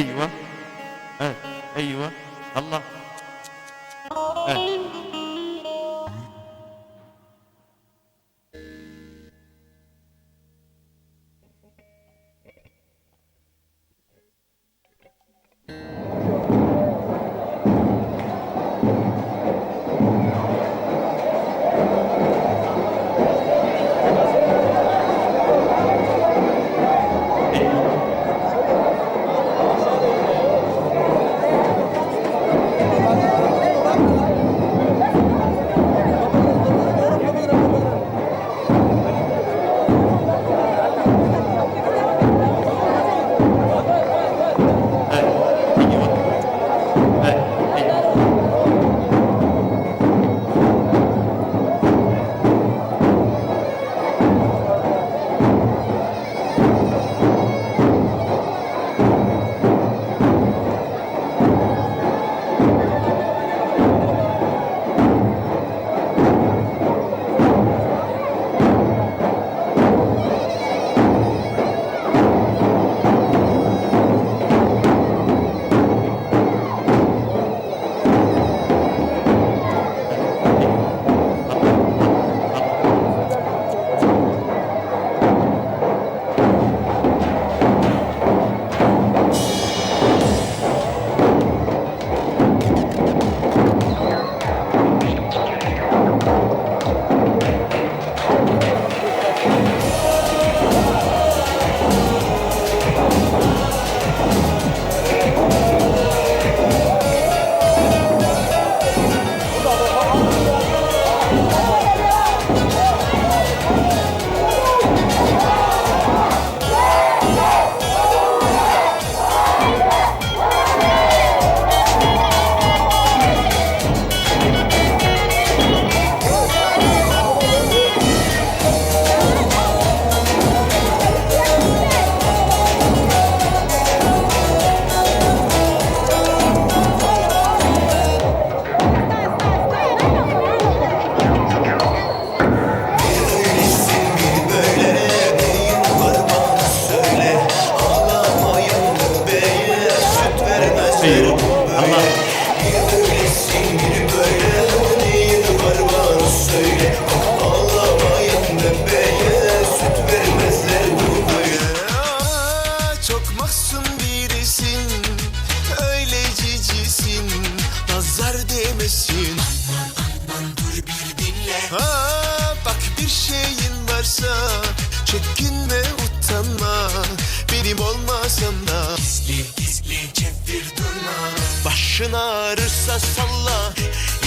ايوه. ايوه. الله. Bak bir şeyin varsa çekinme, utanma. Benim olmasam da gizli gizli çevir durma. Başın ağrırsa salla,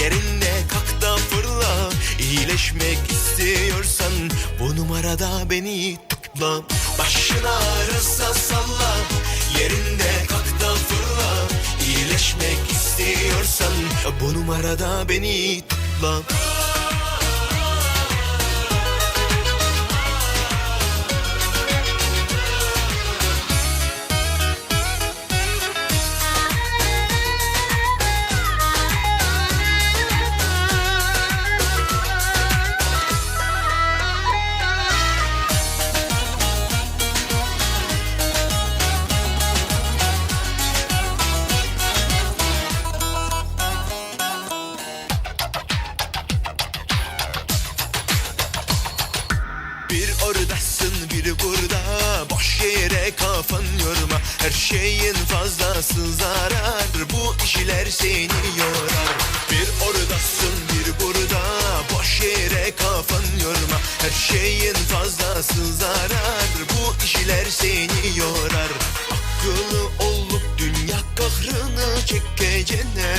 yerinde kalk da fırla. İyileşmek istiyorsan bu numarada beni tıkla. Başın ağrırsa salla, yerinde kalk da fırla. İyileşmek istiyorsan bu numarada beni tıkla. Bir oradasın bir burada, boş yere kafan yorma. Her şeyin fazlası zarar, bu işler seni yorar. Bir oradasın bir burada, boş yere kafan yorma. Her şeyin fazlası zarar, bu işler seni yorar. Akıllı olup dünya kahrını çekeceğine,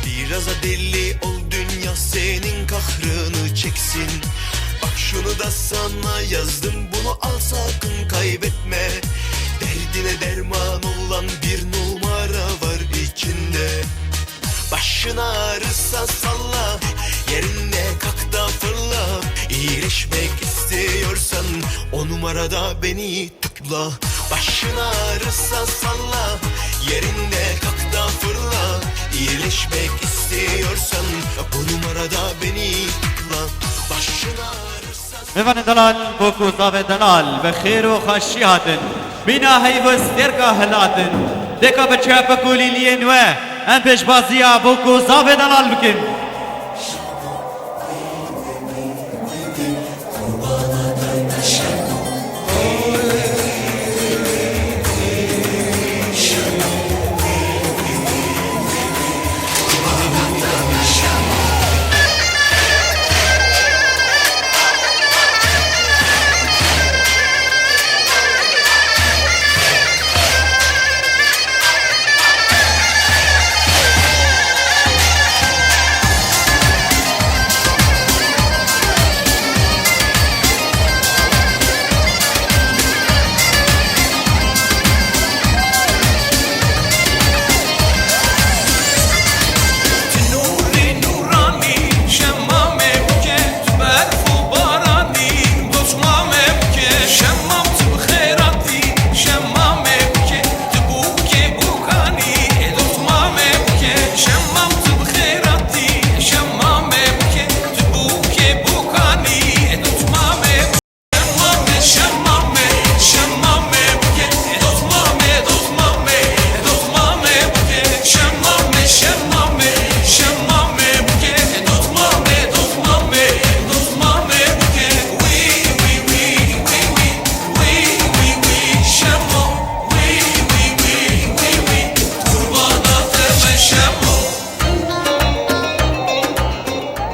biraz da deli ol, dünya senin kahrını çeksin. Şunu da sana yazdım, bunu al sakın kaybetme. Derdine derman olan bir numara var içinde. Başın ağrırsa salla, yerinde kalk da fırla. İyileşmek istiyorsan o numarada beni tıkla. Başın ağrırsa salla, yerinde kalk da fırla. İyileşmek istiyorsan bu numarada beni tıkla. Başın ağrırsa میوان دلال بوکو زاو دلال بخیر و خشی هاتن بینا هی و استرگا هلاتن دکا بچه بکولی لینوه ام پیش بازی بوکو زاوه دلال بکن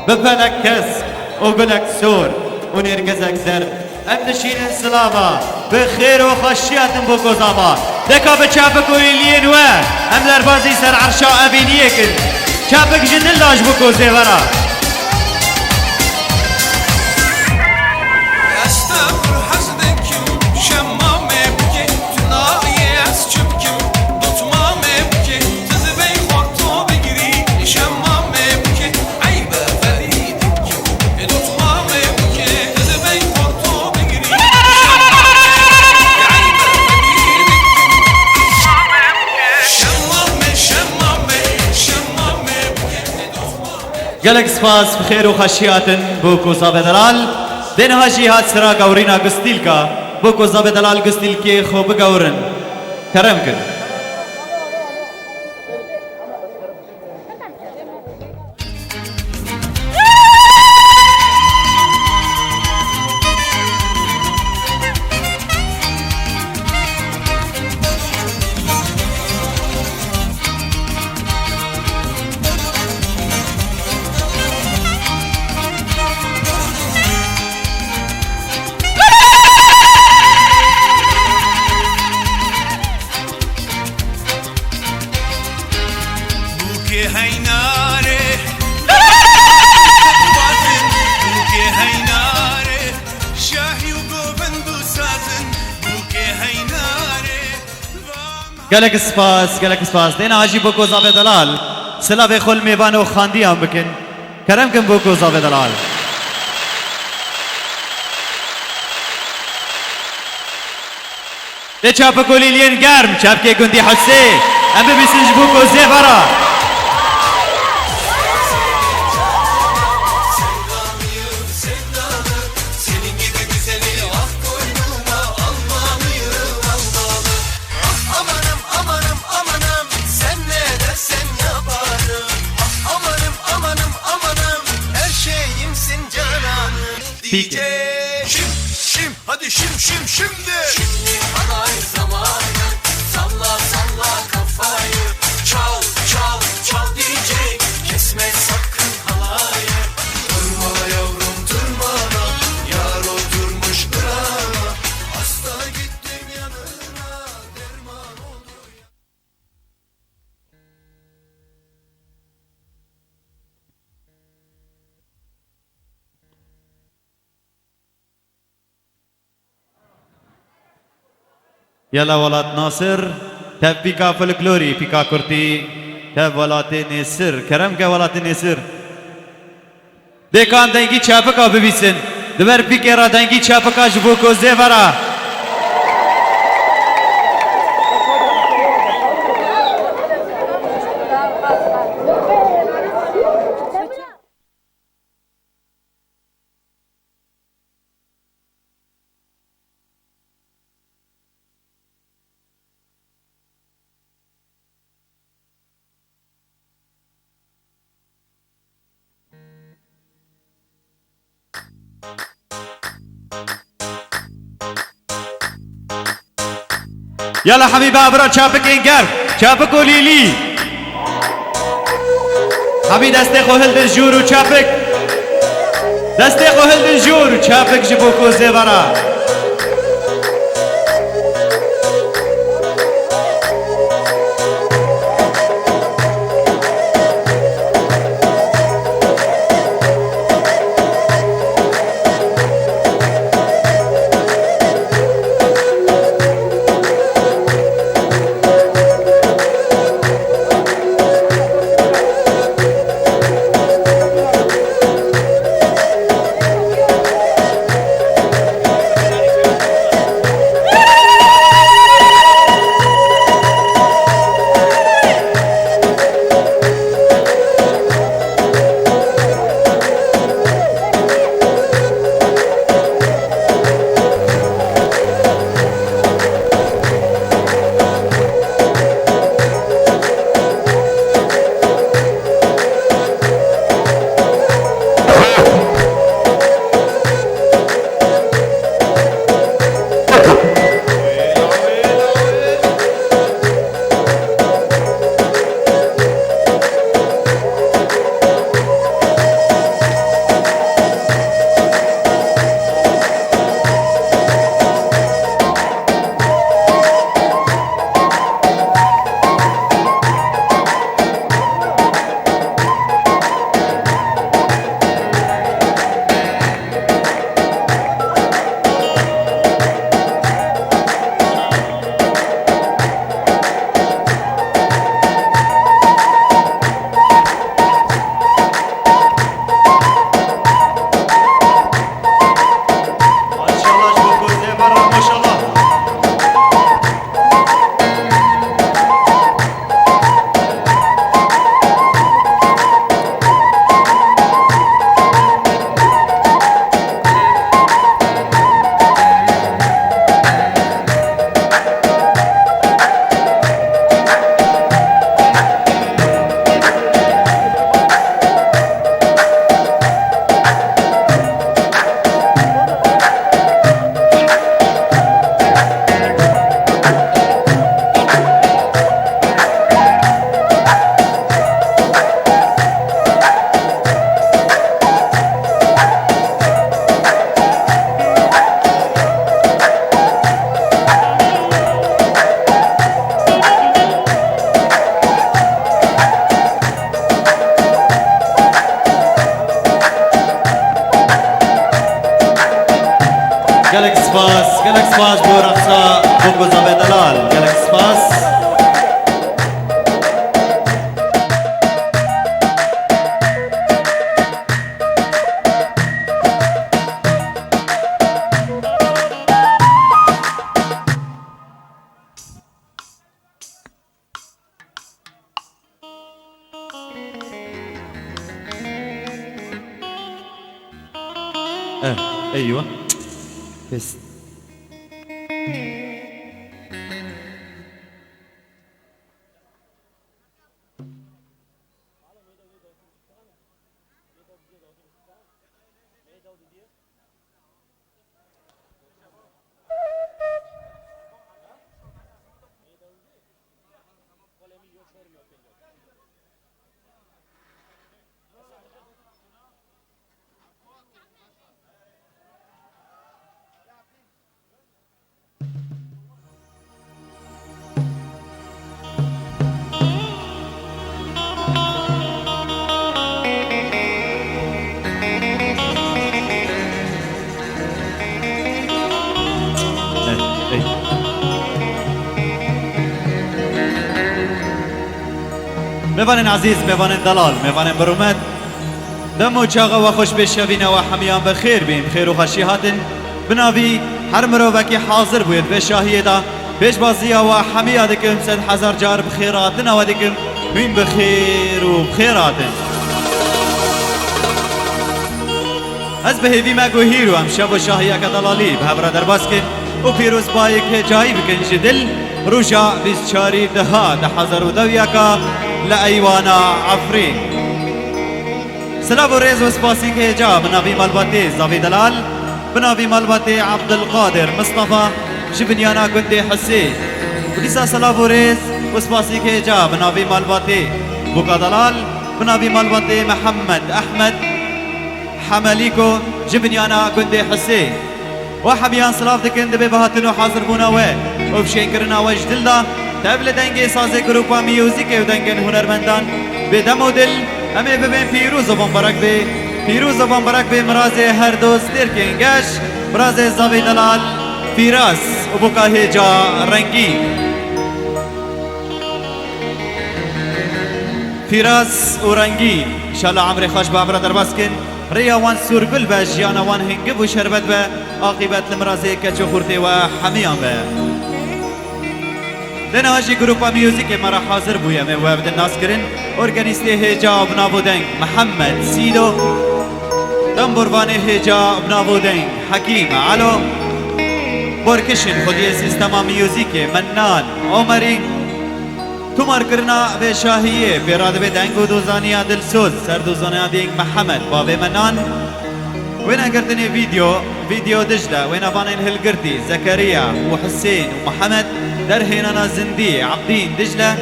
ببلك كس وبلك سور ونرجزك زر امنشين سلامة بخير وخشيات بوكو زاما دكا بچابك ويلين و ام لربازي سر عرشا ابينيكن چابك جن اللاج بوكو زيورا جالك سپاس بخير وخشيات بوكو زاب دلال دنها جهات سرا قورينا قستيلكا بوكو زاب دلال قستيلكي خوب قورن كرمكن جالك سپاس دينا عجي بوكو زاب دلال سلاف خل ميوان وخاندي هم بكن كرمكن بوكو زاب دلال ده چاپ کولیلین گرم چاپ که گندی حسه ام ببیسنج بوکو زیورا DJ şim hadi şim şimdi halay zamanı salla salla kafayı çal DJ kesme sakın halayı durma yavrum durma yar oturmuş kırana hasta gittim yanına derman oldu يلا ولات ناصر تب بيكا فلكلوري بيكا كورتي تب ولات نصر كرم كا ولات نصر دكان دنگي چاپكا ببيسن دبر بيكرا دنگي چاپكا جبوكو زيورا يلا حبيبي ابرا چاپک انگر چاپک و لیلی حبی دسته خو هلدن جور و چاپک دسته خو هلدن جور و چاپک جبو کوزه برا گلک سپاس بو رقصا بو گزابه دلال گلک سپاس ايوه بس میوانن عزیز میوانن دلال میوانن برومت دمو چاقا و خوش بشوین و حمیان بخیر بیم خیر و خشی هاتن بناوی هر مروبکی حاضر بوید به شاهیه دا پیش بازی و حمیه دکم 100,000 جار بخیراتن و دکم بین بخیر و بخیراتن از به هیوی مگو هیرو هم شب و شاهیه که دلالی به هبرا در باز کن و پیروز بایی که جایی بکن جدل روژا 24 دها 10,002 لأيوانا عفرين سلام و ریز و سپاسی که جا بنابی مالباتی زاوی دلال بنابی مالباتی عبدالقادر مصطفى جبنیانا گندی حسی وليسا سلام و ریز و سپاسی که جا بنابی مالباتی بوکا دلال بنابی مالباتی محمد احمد حمليكو جبنيانا كندي حسي وحبيان صلاف دكن دبي بهاتنو حاضر بونا وبشين كرنا وجدلدا تبل دنگي سازي گروپا ميوزيك ودنگن هنرمندان بدمو دل امي ببين پیروز و بمبرک بي پیروز و بمبرک بي مرازي هر دوست دركنگش مرازي زاوي دلال فيراس وبوكا هيجا رنگي فيراس ورنگي ان شاء الله عمري خوش بابرا درباسكن ريا وان سور قل باش يانا وان هنقب وشربت با عاقبت المرازي كچو خورتي وحميان با لنا هاجي جروبا ميوزيك مرا حاضر بويا مي وابد الناس كرن اورجانيستي هجا بنابو دنگ محمد سيدو دنبورواني هجا بنابو دنگ حكيم علو بوركشن خودي سيستما ميوزيك منان عمري تمار کرنا به شاهیه پیراد به دنگو دوزانیا دلسوز سر دوزانیا دینگ محمد باب منان وینا کردنی ویدیو دجله وینا بانین هلگردی زكريا وحسين ومحمد در هینانا زندی عبدين دجله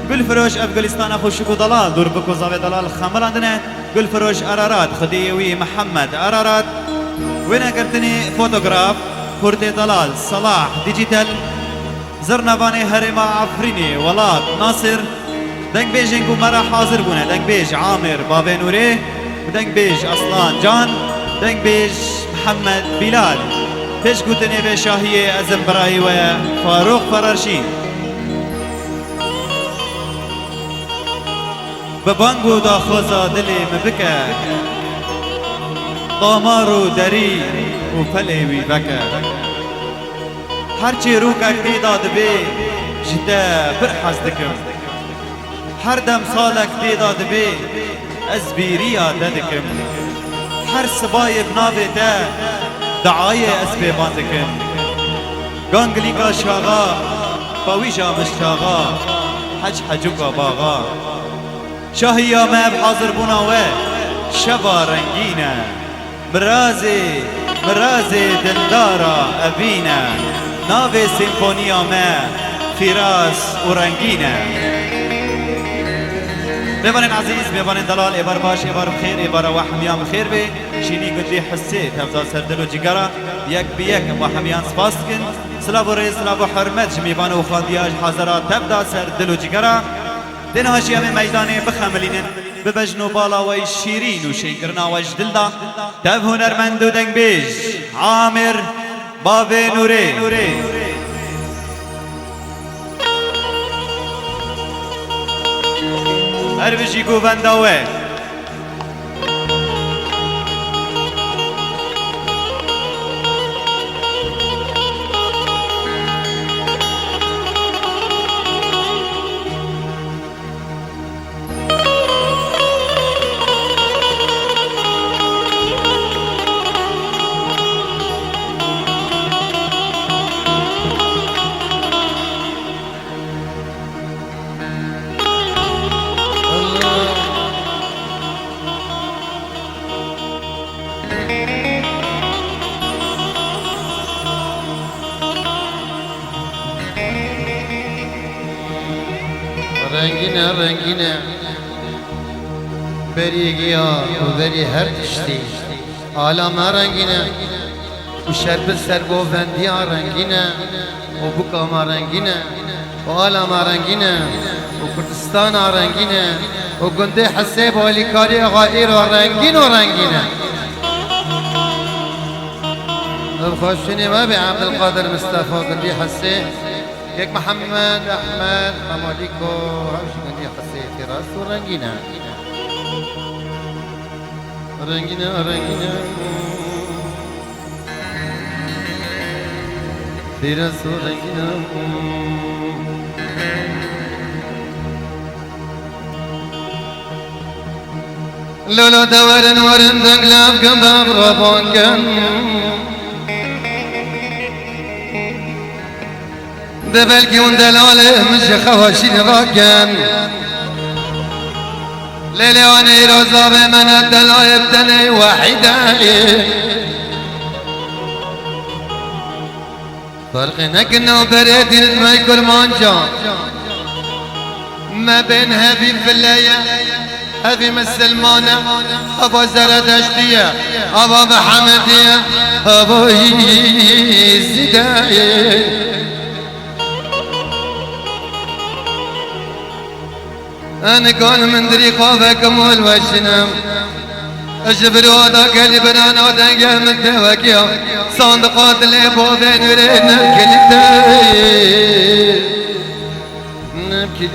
گل فروش افغانستان خوشکو دلال دور بکو زاوی دلال خملاندنه گل فروش ارارات خدیوی محمد ارارات وینا کردنی فوتوغراف خورتی دلال صلاح دیجیتال زرنواني هرما عفريني ولاد ناصر دنگ بيجنكو مرا حاضر بونه دنگ بيج عامر بابي نوري ودنگ بيج اصلان جان دنگ بيج محمد بلال پیش گوتنی به شاهیه ازم برایی و فاروق فرارشی ببانگو دا خوزا دلی مبکه قامارو دری و پلیوی بکه هرچی رو که داد بی جده برحز دکم هر دم سالک داد بی از بیریا ددکم هر سبای بنابه ده دعای از بیبان دکم گانگلیکا شاغا باویجا مشتاغا حج حجوکا باغا شاهی آمه بحاضر بونا و شبا رنگینه مرازي دلدارا أبينا ناوي سيمفونيا ما فراس ورنگينا بيبانين عزيز بيبانين دلال إبار باش إبار بخير إبار وحميان بخير بي شيني قدري حسيت هفضل سردلو جيگرا يك بيك وحميان سباسكن سلابو ريز سلابو حرمت جميبان وخاندياج حاضرات تبدا سردلو جيگرا دين هاشي همي ميداني بخملينن ببجنو بالا وي شيرين وشينكرنا وجدلدا تب هنرمند و دنگ بيج عامر بابي نوري هربجي گوبنداوه رنگینه بری گیا و بری هر تشتی عالم رنگینه و شرب سرگووندی رنگینه و بکام رنگینه و عالم رنگینه و کردستان رنگینه و گنده حسیب و لیکاری غایر و رنگینه خوشنی ما به عبدالقادر مصطفى گنده حسیب یک محمد احمد مماليكو همش گنده حسیب فراس و رنگینه فراس و رنگینه لولا دورن ورن دنگلاب گنداب رابان کن ده بلکه اون دلاله مش خواشی راکن ليلي واني روزا بمن الدلايب دني وحيداي فرقنا كنا وبريد ما يكون مانجا ما بين هذه فلاية هذه مسلمانة أبو زردشتية أبو محمدية أبو زداية أنا كون من دريقة فكمول وشنم اجبر وضع قلب انا ودنقه من توكيا صندقات اللي بوذين ورين نبكي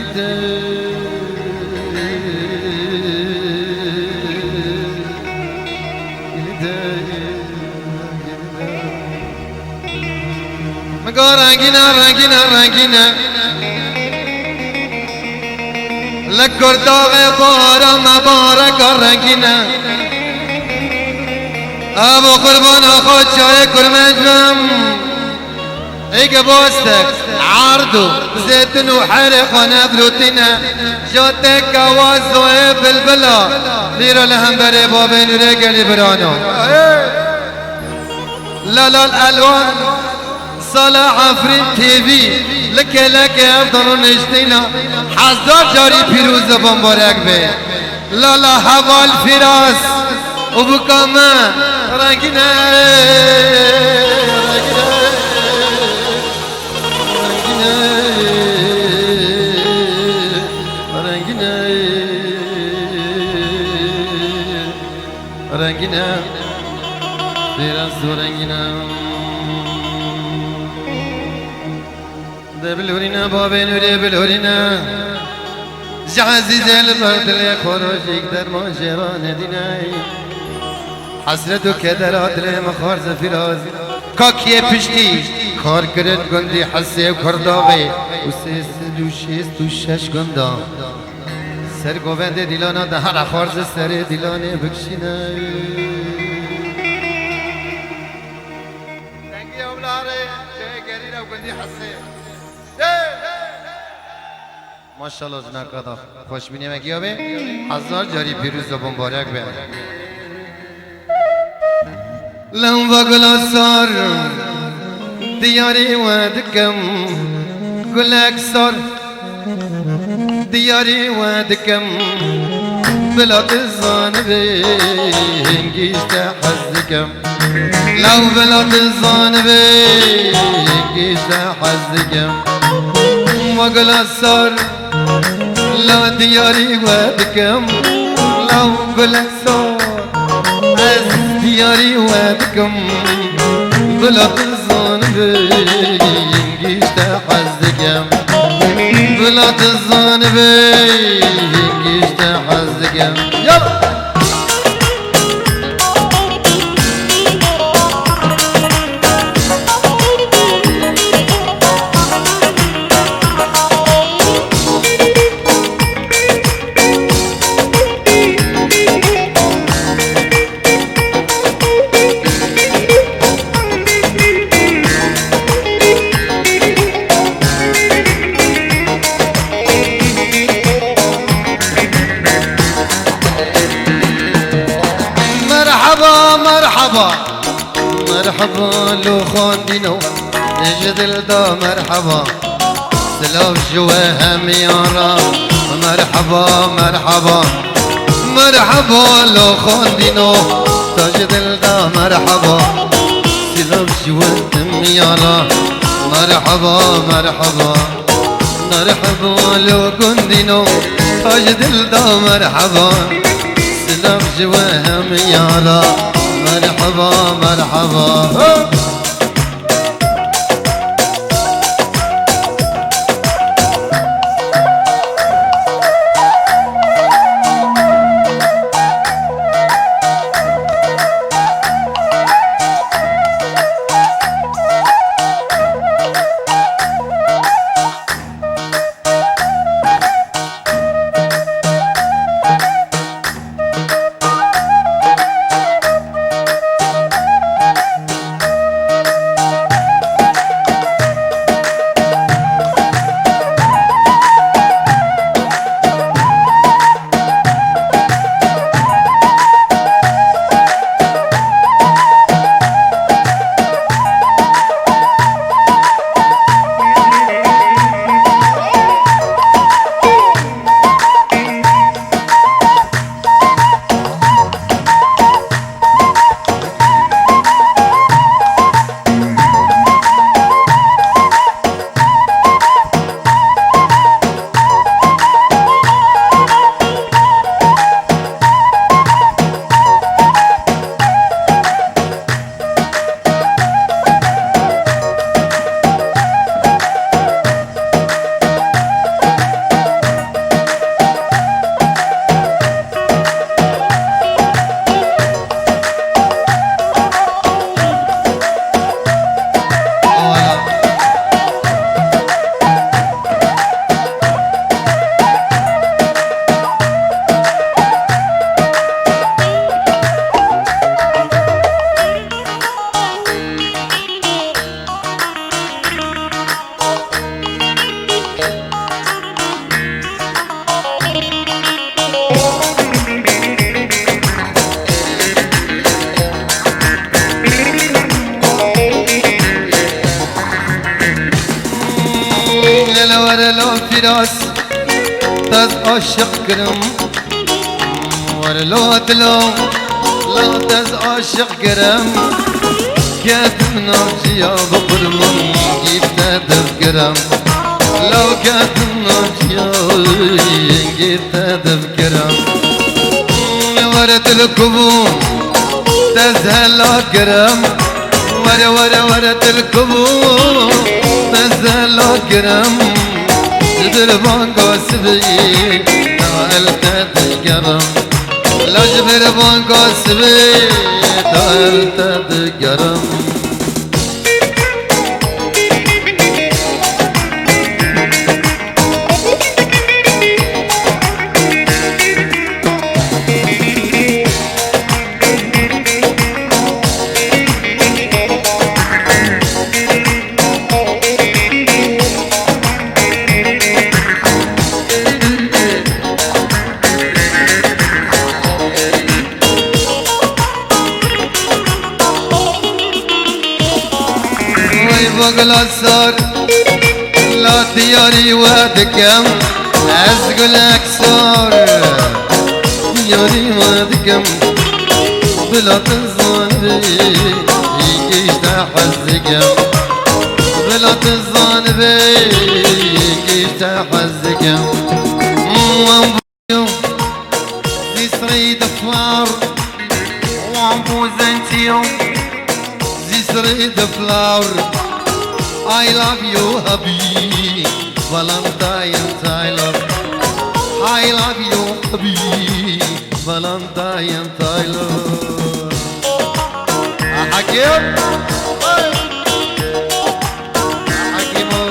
رنگینا لکر داغ بارا مبارک رنگینا ابو قربان خود چای کرمجم ایک باستک عردو زيتون وحرق ونبروتنا جاتك وازو بالبلا ليرو لهم بري بابين ورقل برانو لا الالوان صلاح عفريت تي في لك افضل نشتينا حزار جاري بيروز بمبارك بي لا هوا الفراس وبكما رنگنا فراس ورنگنا ده بالهورينا بابين وري بالهورينا عزيز البرد اللي خروجك درمان جيران ديناي حسرت و کدرات لی مخار زفیراز کاکیه پشتی کار کرد گندی حسه و کرداغی و سیست دو شیست و شش گندا سر گوونده دیلانا ده هر خارز سر دیلانه بکشینه دنگی اولاره جای گرین و گندی حسه ماشاءالله جناکادا خوش بینیم اگه به هزار جاری پیروز و بمبارک به لهم وقلا صار دياري وادكم قلك صار دياري وادكم بلا تزان بينجيش تحزكم لو بلا تزان بينجيش تحزكم وقلا صار لا دياري وادكم لو قلك صار دياري وادكم بلا تظن بينجيش تحزكم بلا تظن بينجيش تحزكم يلا مرحبا لو خاندينو نجدل دا مرحبا سلاف جواها ميارا مرحبا لو خاندينو تجدل دا مرحبا سلاف جواها ميارا مرحبا لو كندينو تجدل دا مرحبا سلاف جواها ميارا مرحبا فراس تز عاشق کرم ورلو دلو لا تز عاشق کرم كاتم ناجيا بقرمم جيبتا تذكرم لو كاتم ناجيا جيبتا تذكرم ورد الكبون تزهل كرم ورد الكبون تزهل كرم جبر بانكو سبي نالت تذكرم لا جبر بانكو سبي نالت تذكرم بغلا صار لا دياري وادكم أزقلك صار دياري وادكم بلا تظن بي يجيش تحزكم بلا تظن بي يجيش تحزكم زيسريد فلار وعمبو زنتيو زيسريد فلار I love you, hubby, Valentine Tyler. I love you, hubby, Valentine Tyler. Hakim, Hakimo.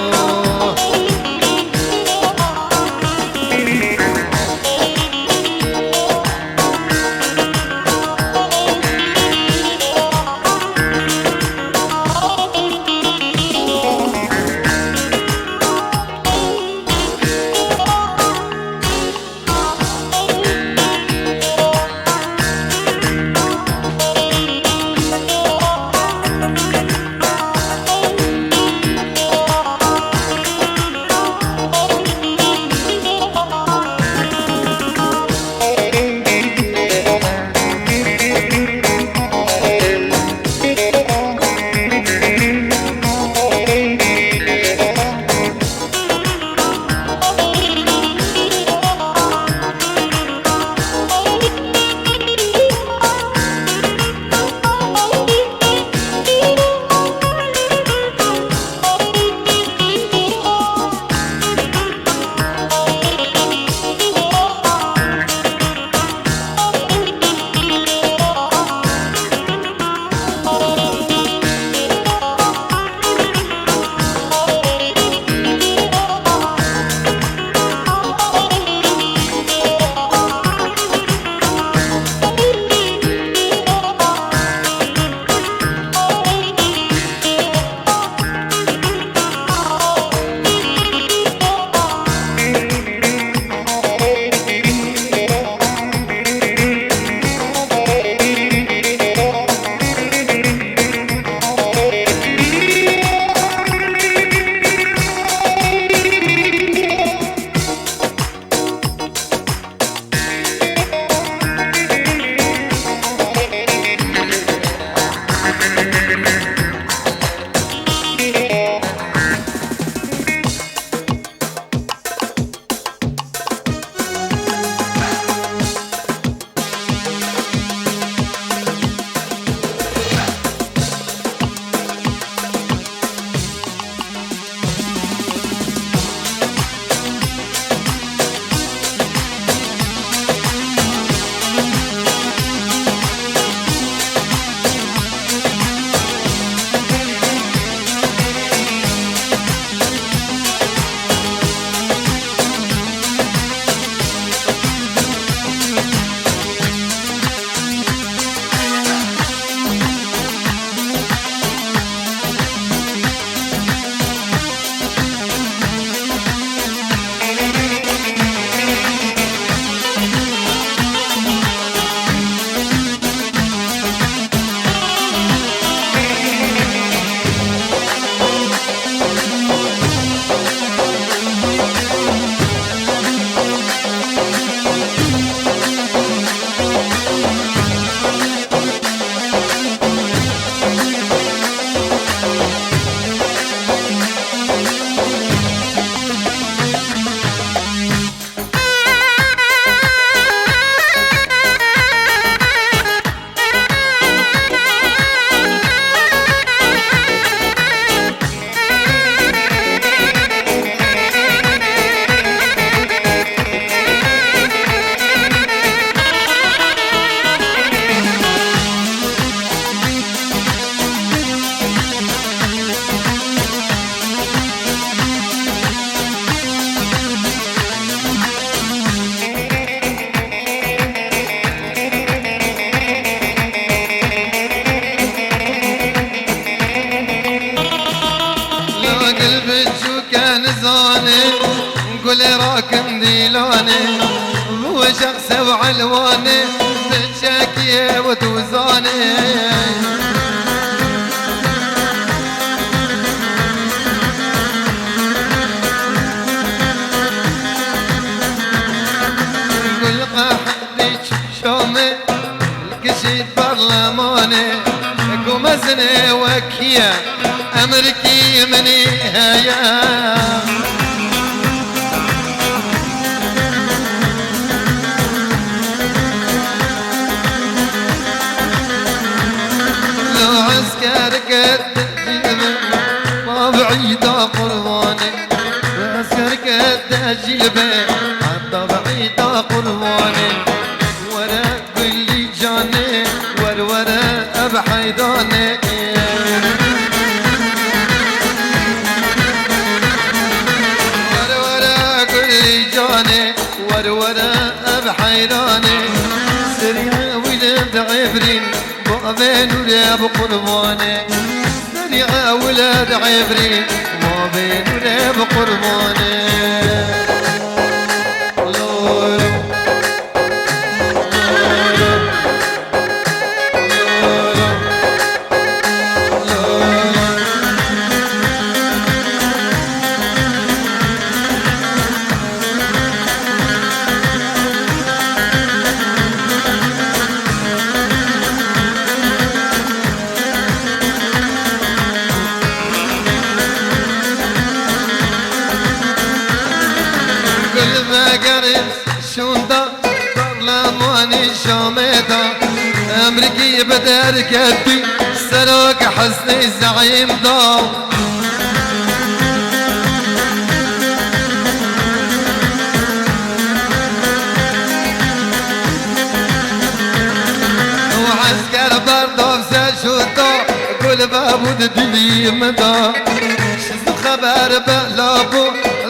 جيلاني وشخص وعلواني بالشاكية وتوزاني كل قحدي شومي الكشي برلماني قمزني وكيا أمريكي مني هيا لو عسكر قد جيبه ما بعيدة قرباني عسكر قد جيبه حتى بعيدة قرباني ورا كل جاني ورا بحيداني ورا كل جاني ورا بحيداني سريع ولد عبرين بين ولاد قرباني سريع ولاد عبرين ما بين ولاد قرباني شوندا برلماني شامدا امريكي بدر كدي سراك حسني الزعيم دا وعسكر بردوف سشودا كل بابود دلي مدا شزو خبر بلابو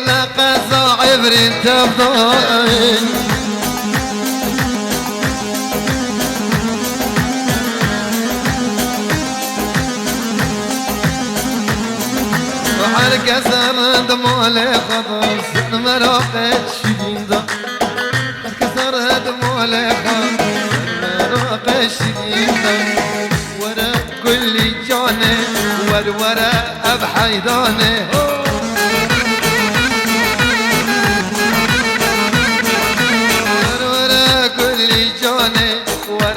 لقزا عبرين تفضل وحركة سرد مولي خضر سن مراقة شدين دا حركة سرد مولي خضر سن مراقة شدين دا ورا كل جاني ورا أبحيداني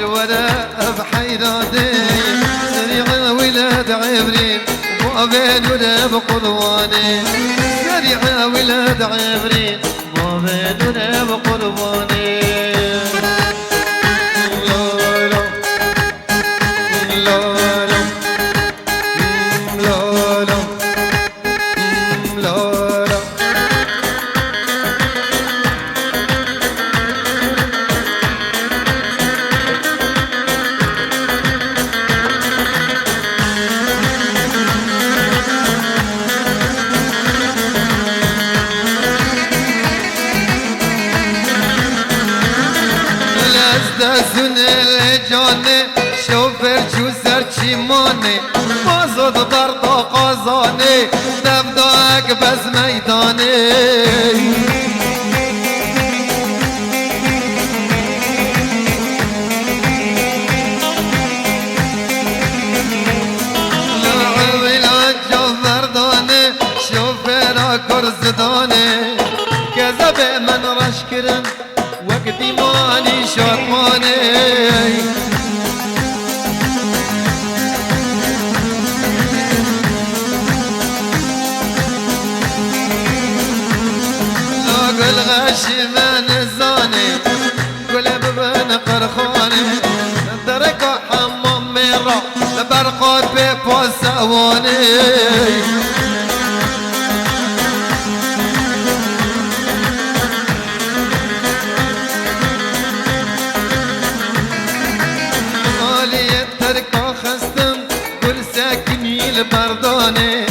ورا بحيراني سريع ولاد عبرين وبين ولاد قرباني سريع ولاد عبرين وبين ولاد قرباني دزون الجاني شوفر جو سرچیماني مازود بردا قازاني نبداك بز ميداني لعويل الجوفر داني شوفر كرزداني كذب من رشكرن وقتي ماني شطماني لاقل غشي من زاني كل ببن قرخاني دركو حمام ميرا لبرقو بيبو سواني البرداني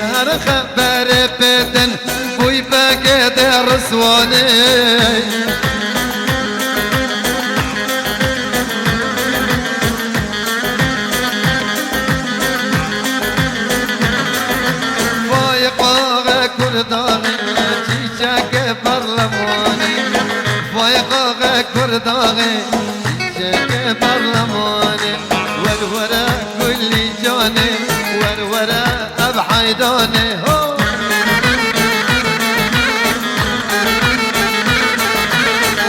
هر خبر بدن بوي فقد رسواني فايق كرداني جيشك برلماني ويقاغ كرداغي جاك برلماني ورورا كل جاني ورورا أبحيداني هو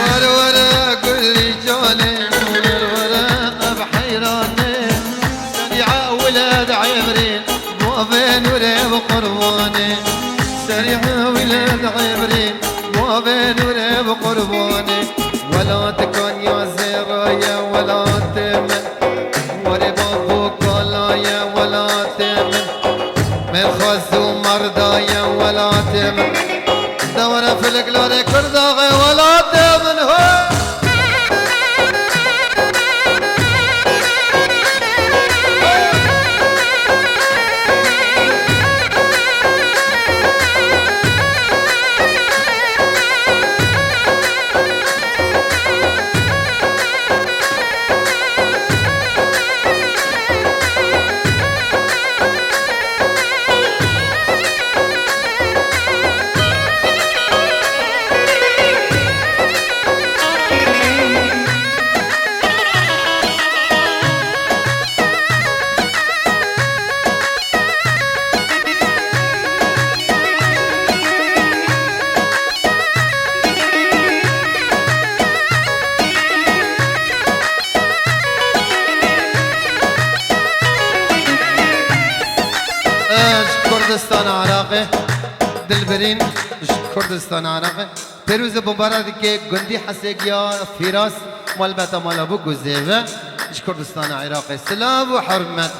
ورورا كل جاني ورورا أبحيراني سريعة ولاد عمرين موافين وريب قرباني سريعة ولاد عمرين موافين وريب قرباني ولا تكون يا زرايا ولا تمن وريب أبوك ولايا ولا تمن من خز ومرضايا ولا تمن دورة في القلوري كرداغي ولا تمن هو كردستان عراقي دلبرين كردستان عراقي پیروز مبارک که گندی حسگیا فراس مال بتا مال ابو گزیوه كردستان عراقي سلام وحرمت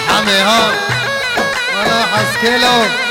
حمي ها ولا حسكيلو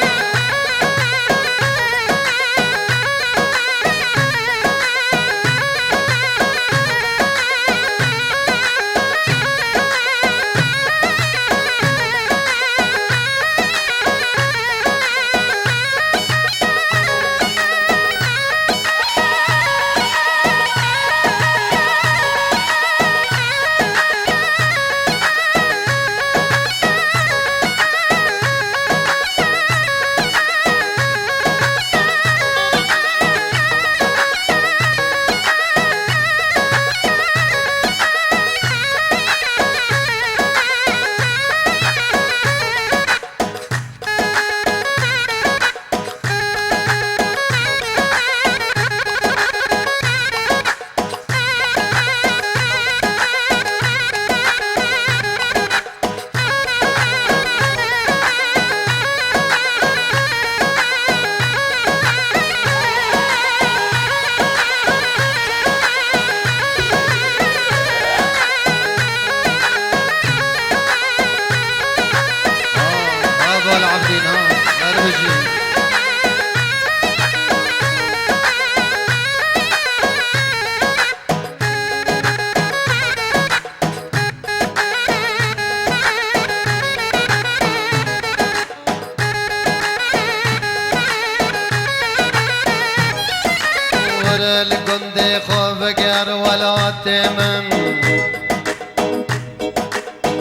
القندي خوفقر ولا تمن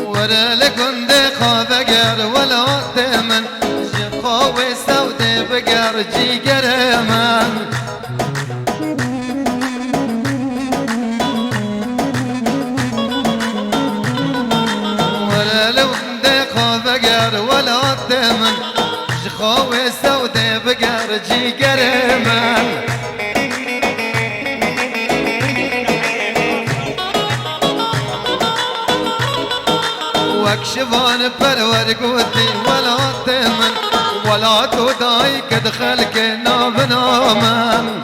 ورا القندي خوفقر ولا تمن خوي سودي بقر جي قرمان ورا القندي خوفقر ولا تمن خوي سودي بقر جي قرمان واكشفان برور قوتي ولا تمن ولا توداي كدخل كنا بنامن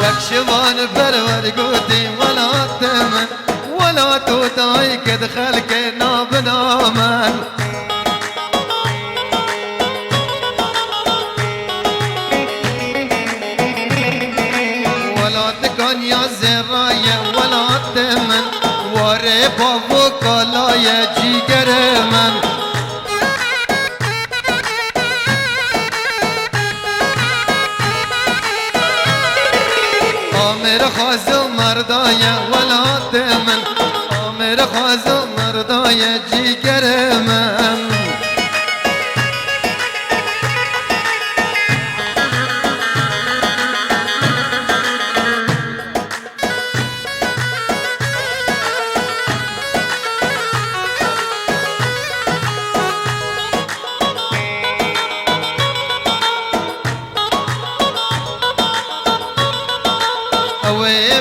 واكشفان برور قوتي ولا تمن ولا توداي كدخل كنا بنامن ولا تكون يا زرايا ولا تمن وري بابوك لا يجي كرمن آمر خازو مردايا ولا تمن آمر خازو مردايا جي كرمن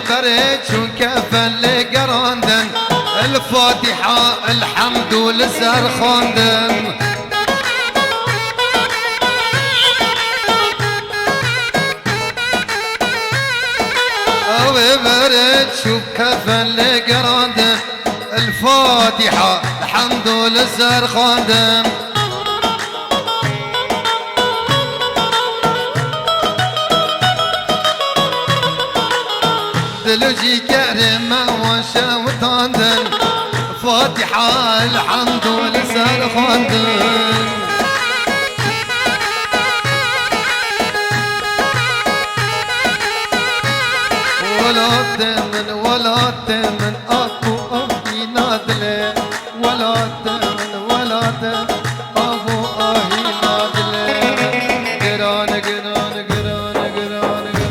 بريد شو كفل قراندن الفاتحة الحمد لسر خاندن بريد شو كفل قراندن الفاتحة الحمد لسر خاندن دلوجي كريمة وشا وطاندن فاتحة الحمد لسان خاندن ولا تمن ولا تمن أبو أهي نادلة ولا تمن ولا تمن أبو أهي نادلة قران قران قران قران قران قران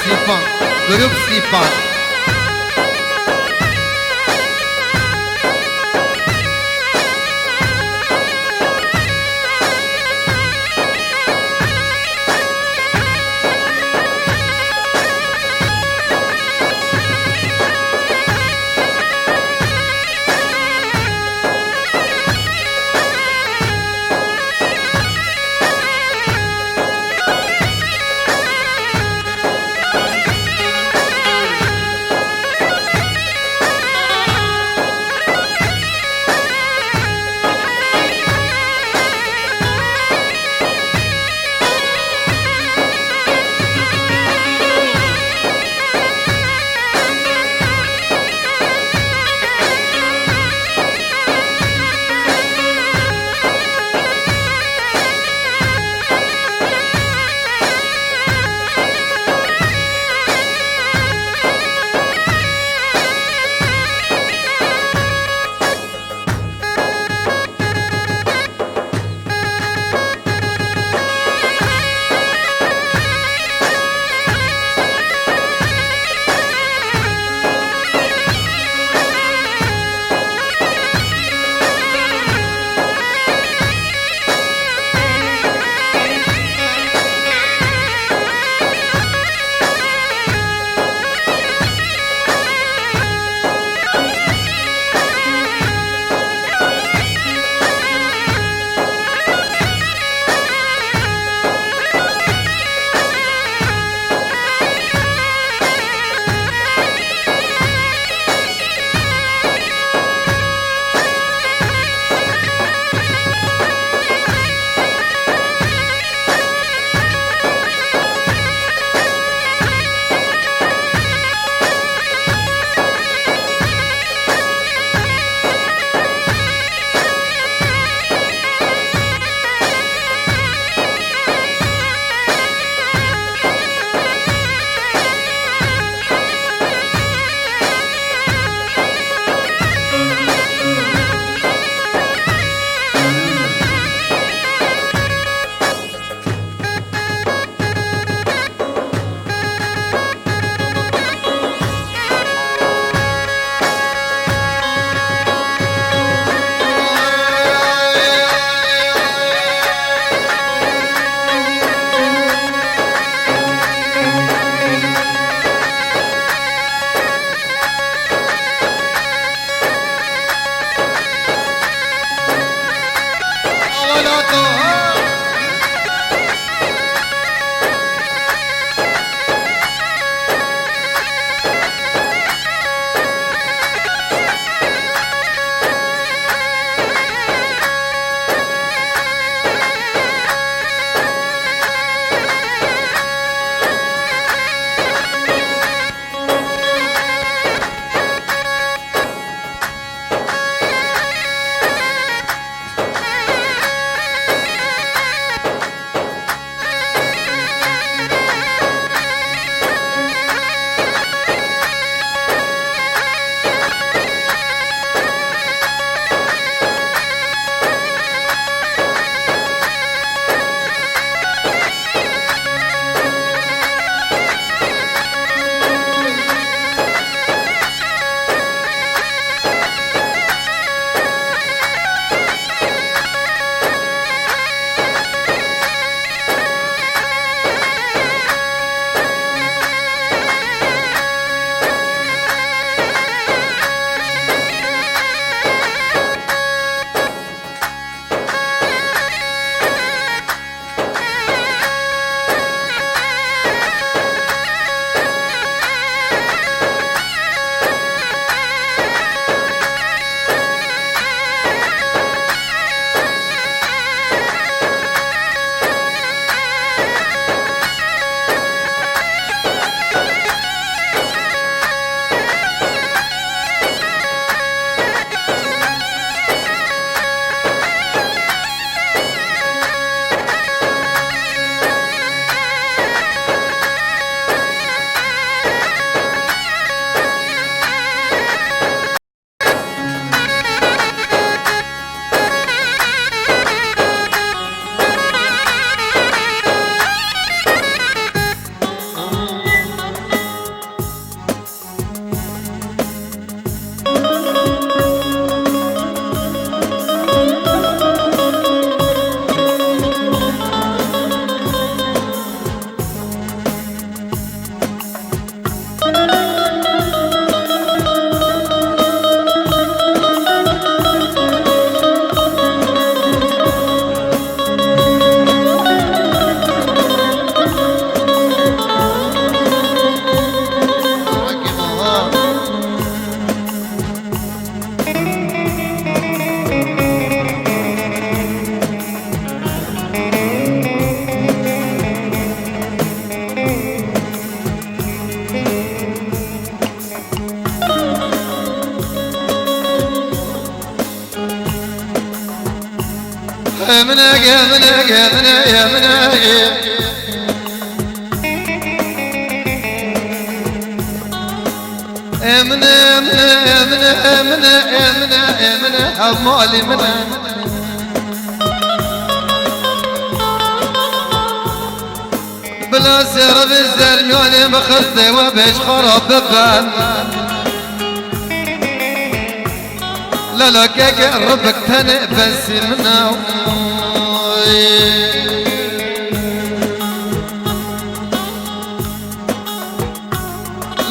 Sipan, grup Sipan. مالي منه بلا سر بالزريان مخزي وبيش خرب ببان لا لا كيك ربك تنبس منه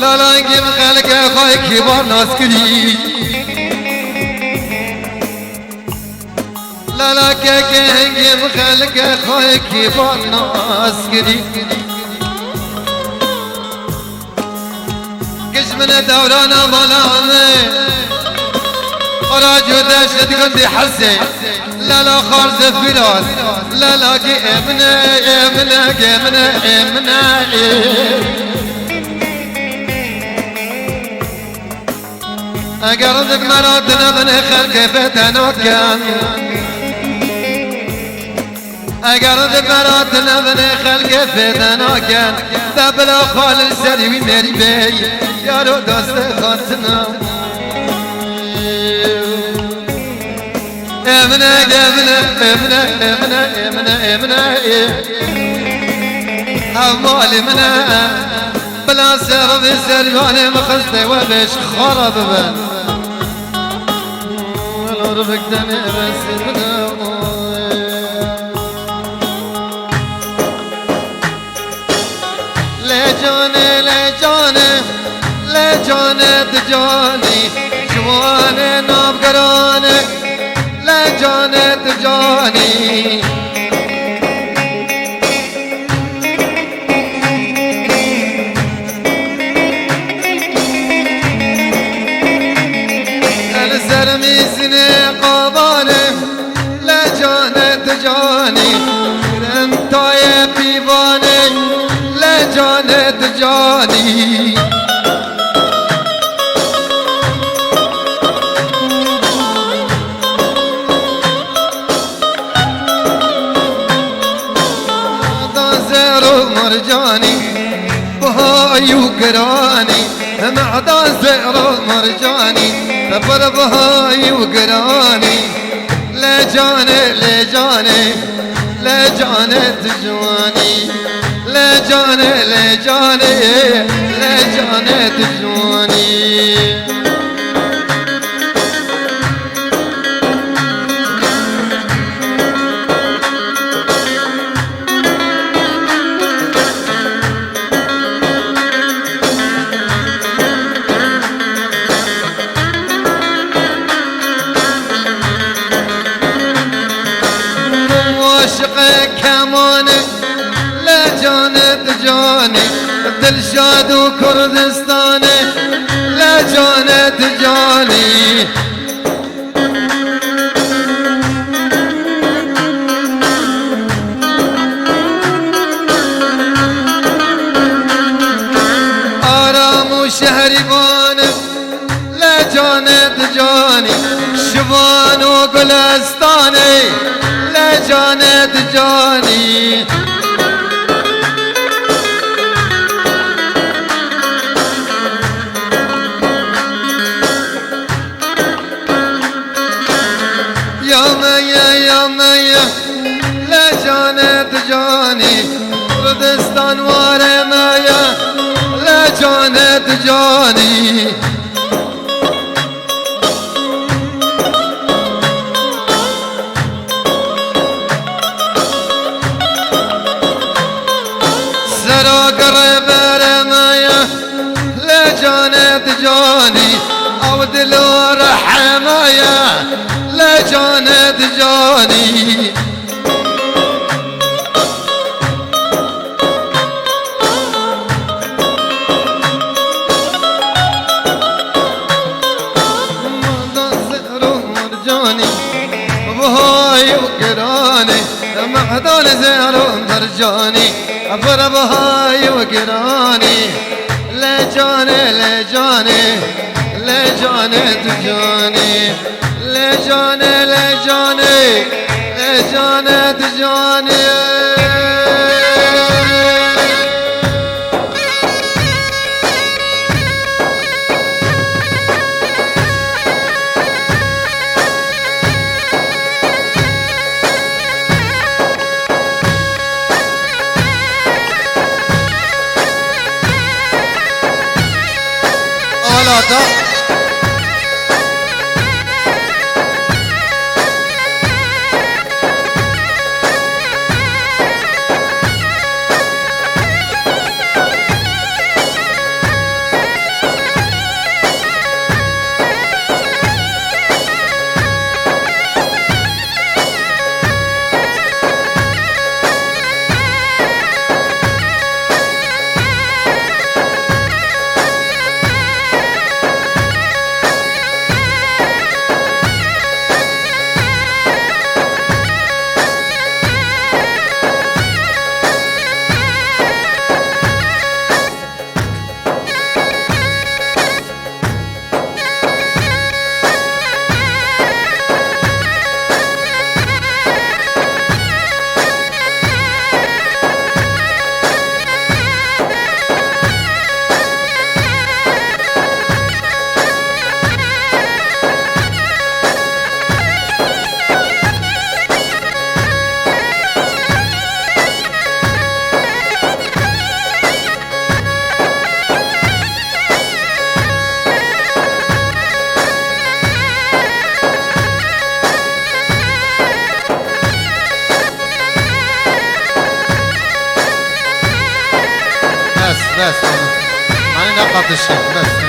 لا لا نجيب خالك يا خاي كبار ناس كري لا لا كيك نجيب خالك يا خاي كبار ناس كري كش من دورانا ظلامي خراج ودشت قلبي حسي لا لا خارز فراس لا لا امنا امنا امنا امنا اقرضك مراتنا بن خلق فتنوكا اقرضك مراتنا بن خلق فتنوكا دبلا خال السري ميري بي يا رو دوست خاتنا امنا امنا امنا امنا امنا امنا امالي منا بلا سر بالسريان مخزته وبش خرب بن ولا ربك دني بس منا لجاني لجاني لجاني تجاني جواني نابقراني لجاني تجاني الزرمي سني قباني لجاني تجاني انتاي بيباني لجاني تجاني مرجاني بهاي وقراني معدان زئر مرجاني تبر بهاي وقراني لجاني لجاني لجاني تجواني لجاني لجاني لجاني تجواني دلشاد وكردستاني لا جانت جاني آرام وشهربان لا جانت جاني شبان وقلستاني لا جانت جاني جاني كردستان واري مايا لا جانت جاني سرا قريب رمايا لا جانت جاني او دلو رحمايا لا جانت جاني معدان زهر مرجاني أفر بهاي وقراني لجاني لجاني لجاني تجاني لجاني لجاني جانت جاني آلادا بس أنا نقط الشيء بس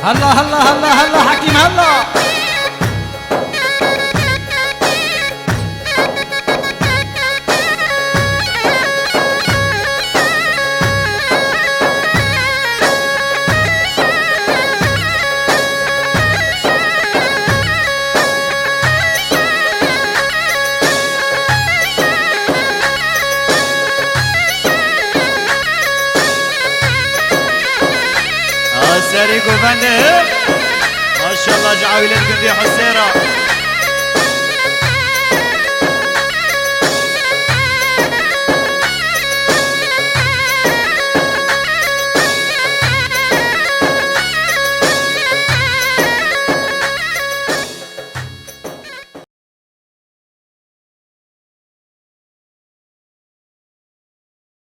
هلا هلا هلا هلا حكيم هلا. سريق وفنه ما شاء الله جعاوي للقندي حسيرة